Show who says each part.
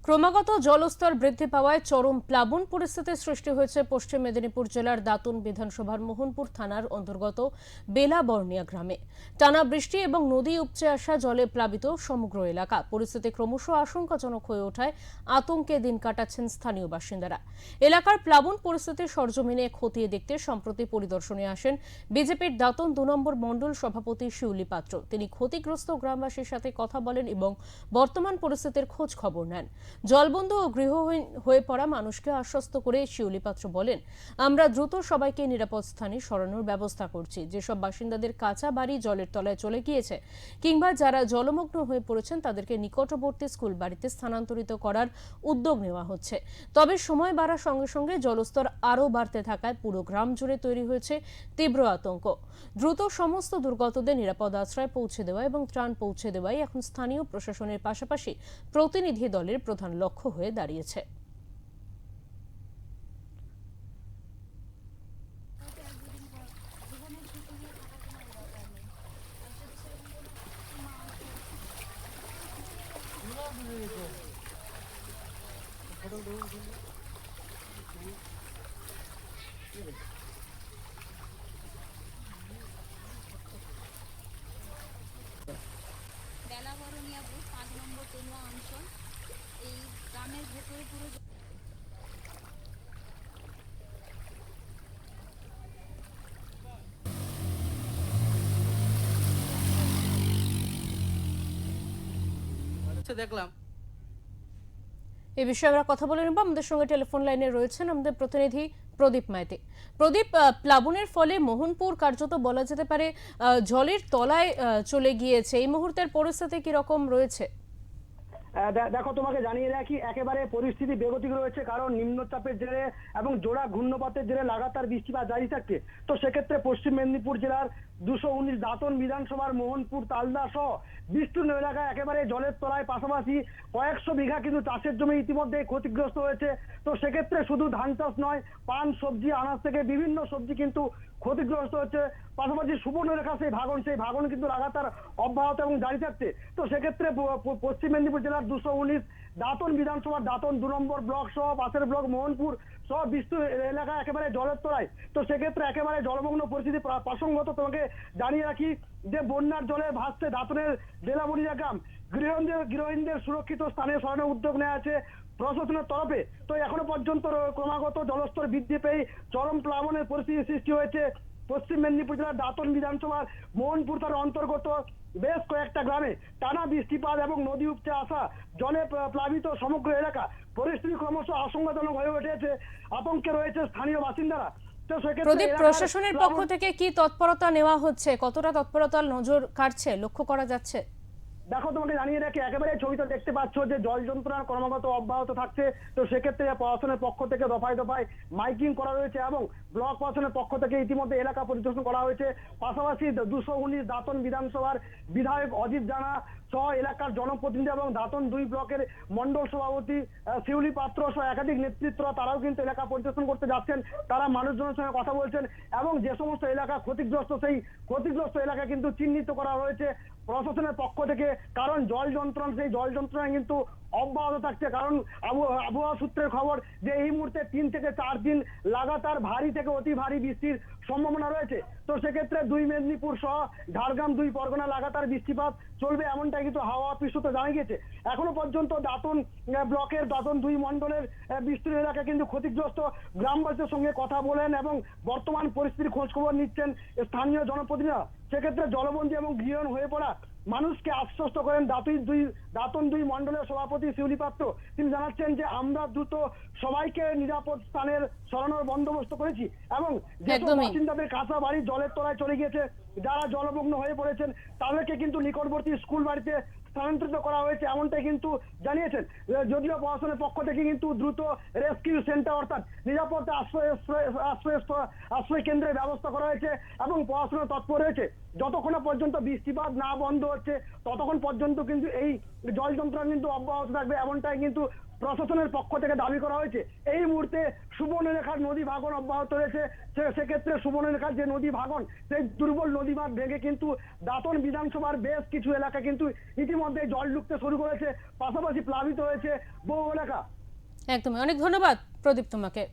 Speaker 1: ক্রমাগত জলস্তর বৃদ্ধি পাওয়ায় চরম প্লাবন পরিস্থিতির সৃষ্টি হয়েছে পশ্চিম মেদিনীপুর জেলার দাতুন বিধানসভার মোহনপুর থানার অন্তর্গত বেলাবর্ণিয়া গ্রামে। টানা বৃষ্টি এবং নদী উপচে আসা জলে প্লাবিত সমগ্র এলাকা। পরিস্থিতি ক্রমশ আশঙ্কাজনক হয়ে ওঠায় আতঙ্কে দিন কাটাচ্ছেন স্থানীয় বাসিন্দারা। এলাকার প্লাবন পরিস্থিতি সরজমিনে খতিয়ে দেখতে সম্প্রতি পরিদর্শনে আসেন বিজেপির দাতুন ২ নম্বর মণ্ডল সভাপতি শিউলি পাত্র। তিনি ক্ষতিগ্রস্ত গ্রামবাসীর সাথে কথা বলেন এবং বর্তমান পরিস্থিতির খোঁজ খবর নেন। জলবন্ধ ও গৃহহীন হয়ে পড়া মানুষকে আশ্বস্ত করে শিউলি পাত্র বলেন, আমরা দ্রুত সবাইকে নিরাপদ স্থানে সরানোর ব্যবস্থা করছি। যেসব বাসিন্দাদের কাঁচা বাড়ি জলের তলায় চলে গিয়েছে কিংবা যারা জলমগ্ন হয়ে পড়েছেন তাদেরকে নিকটবর্তী স্কুল বাড়িতে স্থানান্তরিত করার উদ্যোগ নেওয়া হচ্ছে। তবে সময় বাড়ার সঙ্গে সঙ্গে জলস্তর আরও বাড়তে থাকায় পুরো গ্রাম জুড়ে তৈরি হয়েছে তীব্র আতঙ্ক। দ্রুত সমস্ত দুর্গতদের নিরাপদ আশ্রয় পৌঁছে দেওয়া এবং ত্রাণ পৌঁছে দেওয়াই এখন স্থানীয় প্রশাসনের পাশাপাশি প্রতিনিধি দলের প্রধান লক্ষ্য হয়ে দাঁড়িয়েছে।
Speaker 2: বেলাবরণিয়া বুথ ৫ নম্বর তেনুয়া অঞ্চল। এই গ্রামের ভেতরে পুরো
Speaker 3: দেখলাম।
Speaker 1: এই বিষয়ে আমরা কথা বলে নেব। আমাদের সঙ্গে টেলিফোন লাইনে রয়েছেন আমাদের প্রতিনিধি প্রদীপ মাইতি। প্রদীপ, প্লাবনের ফলে মোহনপুর কার্যত বলা যেতে পারে জলের তলায় চলে গিয়েছে। এই মুহূর্তের পরিস্থিতি কি রকম রয়েছে?
Speaker 4: দেখো, তোমাকে জানিয়ে রাখি, একেবারে পরিস্থিতি বেগতিক রয়েছে, কারণ নিম্নচাপের জেরে এবং জোড়া ঘূর্ণপাতের জেরে লাগাতার বৃষ্টিপাত জারি থাকছে। তো সেক্ষেত্রে পশ্চিম মেদিনীপুর জেলার ২১৯ দাতন বিধানসভার মোহনপুর তালদা সহ বিস্তীর্ণ এলাকায় একেবারে জলের তলায়, পাশাপাশি কয়েকশো বিঘা কিন্তু চাষের জমি ইতিমধ্যে ক্ষতিগ্রস্ত হয়েছে। তো সেক্ষেত্রে শুধু ধান চাষ নয়, পান, সবজি, আনাজ থেকে বিভিন্ন সবজি কিন্তু ক্ষতিগ্রস্ত হচ্ছে। পাশাপাশি সুবর্ণরেখা সেই ভাগন কিন্তু লাগাতার অব্যাহত এবং জারি থাকছে। তো সেক্ষেত্রে পশ্চিম মেদিনীপুর জেলার ২১৯ দাতন বিধানসভার দাতন ২ নম্বর ব্লক সহ পাশের ব্লক মোহনপুর সহ বিস্তৃত এলাকা একেবারে জলের তলায়। তো সেক্ষেত্রে একেবারে জলমগ্ন পরিস্থিতি। প্রসঙ্গত তোমাকে জানিয়ে রাখি যে বন্যার জলে ভাসছে দাতনের বেলাবর্ণিয়া গ্রাম। গৃহহীনদের সুরক্ষিত স্থানে সরানোর উদ্যোগ নেওয়া আছে প্রশাসনের তরফে। তো এখনো পর্যন্ত ক্রমাগত জলস্তর বৃদ্ধি পেয়ে চরম প্লাবনের পরিস্থিতি সৃষ্টি হয়েছে পশ্চিম মেদিনীপুর জেলার দাতন বিধানসভার মোহনপুর থানার অন্তর্গত বেশ কয়েকটা গ্রামে। টানা বৃষ্টিপাত এবং নদী উপচে আসা জলে প্লাবিত সমগ্র এলাকা। পরিস্থিতি ক্রমশ আশঙ্কাজনক হয়ে উঠেছে, আতঙ্কে রয়েছে স্থানীয় বাসিন্দারা।
Speaker 1: প্রদীপ, প্রশাসনের পক্ষ থেকে কি তৎপরতা নেওয়া হচ্ছে? কতটা তৎপরতার নজর কাটছে লক্ষ্য করা যাচ্ছে?
Speaker 4: দেখো, তোমাকে জানিয়ে রাখি, একেবারে ছবিটা দেখতে পাচ্ছ যে জল যন্ত্রণা ক্রমাগত অব্যাহত থাকছে। তো সেক্ষেত্রে প্রশাসনের পক্ষ থেকে দফায় দফায় মাইকিং করা হয়েছে এবং ব্লক প্রশাসনের পক্ষ থেকে ইতিমধ্যে এলাকা পরিদর্শন করা হয়েছে। পাশাপাশি ২১৯ দাতন বিধানসভার বিধায়ক অজিত জানা সহ এলাকার জনপ্রতিনিধি এবং দাতন ২ ব্লকের মন্ডল সভাপতি শিউলি পাত্র সহ একাধিক নেতৃত্বরা তারাও কিন্তু এলাকা পরিদর্শন করতে যাচ্ছেন। তারা মানুষজনের সঙ্গে কথা বলছেন এবং যে সমস্ত এলাকা ক্ষতিগ্রস্ত, সেই ক্ষতিগ্রস্ত এলাকা কিন্তু চিহ্নিত করা হয়েছে প্রশাসনের পক্ষ থেকে। কারণ জল যন্ত্রণা কিন্তু অব্যাহত থাকছে। কারণ আবহাওয়া সূত্রের খবর যে এই মুহূর্তে ৩ থেকে ৪ দিন লাগাতার ভারী থেকে অতি ভারী বৃষ্টির সম্ভাবনা রয়েছে। তো সেক্ষেত্রে ২ মেদিনীপুর সহ ঝাড়গ্রাম ২ পরগনা লাগাতার বৃষ্টিপাত চলবে, এমনটাই কিন্তু হাওয়া অফিস সূত্রে জানা গিয়েছে। এখনো পর্যন্ত দাতন ব্লকের দাতন ২ মন্ডলের বিস্তীর্ণ এলাকা কিন্তু ক্ষতিগ্রস্ত। গ্রামবাসীদের সঙ্গে কথা বলেন এবং বর্তমান পরিস্থিতির খোঁজ খবর নিচ্ছেন স্থানীয় জনপ্রতিনিধিরা। সেক্ষেত্রে জলবন্দী এবং গৃহহীন হয়ে পড়া মানুষকে আশ্বস্ত করেন দাতন ২ মন্ডলের সভাপতি শিউলি পাত্র। তিনি জানাচ্ছেন যে আমরা দ্রুত সবাইকে নিরাপদ স্থানের সরানোর বন্দোবস্ত করেছি এবং যেসব বাসিন্দাদের কাঁচা বাড়ি জলের তলায় চলে গিয়েছে, যারা জলমগ্ন হয়ে পড়েছেন, তাদেরকে কিন্তু নিকটবর্তী স্কুল বাড়িতে স্থানান্তরিত করা হয়েছে, এমনটাই কিন্তু জানিয়েছেন। যদিও প্রশাসনের পক্ষ থেকে কিন্তু দ্রুত রেস্কিউ সেন্টার অর্থাৎ নিরাপদ আশ্রয় কেন্দ্রের ব্যবস্থা করা হয়েছে এবং প্রশাসনের তৎপর রয়েছে। যতক্ষণ না পর্যন্ত বৃষ্টিপাত না বন্ধ হচ্ছে ততক্ষণ পর্যন্ত কিন্তু এই জল যন্ত্রণা কিন্তু অব্যাহত থাকবে, এমনটাই কিন্তু প্রশাসনের পক্ষ থেকে দাবি করা হয়েছে। এই মুহূর্তে সুবর্ণরেখার নদী ভাঙন অব্যাহত রয়েছে। সেক্ষেত্রে সুবর্ণরেখার যে নদী ভাঙন, সেই দুর্বল নদী বাঁধ ভেঙে কিন্তু দাঁতন বিধানসভার বেশ কিছু এলাকা কিন্তু ইতিমধ্যে জল ঢুকতে শুরু করেছে, পাশাপাশি প্লাবিত হয়েছে বহু এলাকা।
Speaker 1: একদমই, অনেক ধন্যবাদ প্রদীপ তোমাকে।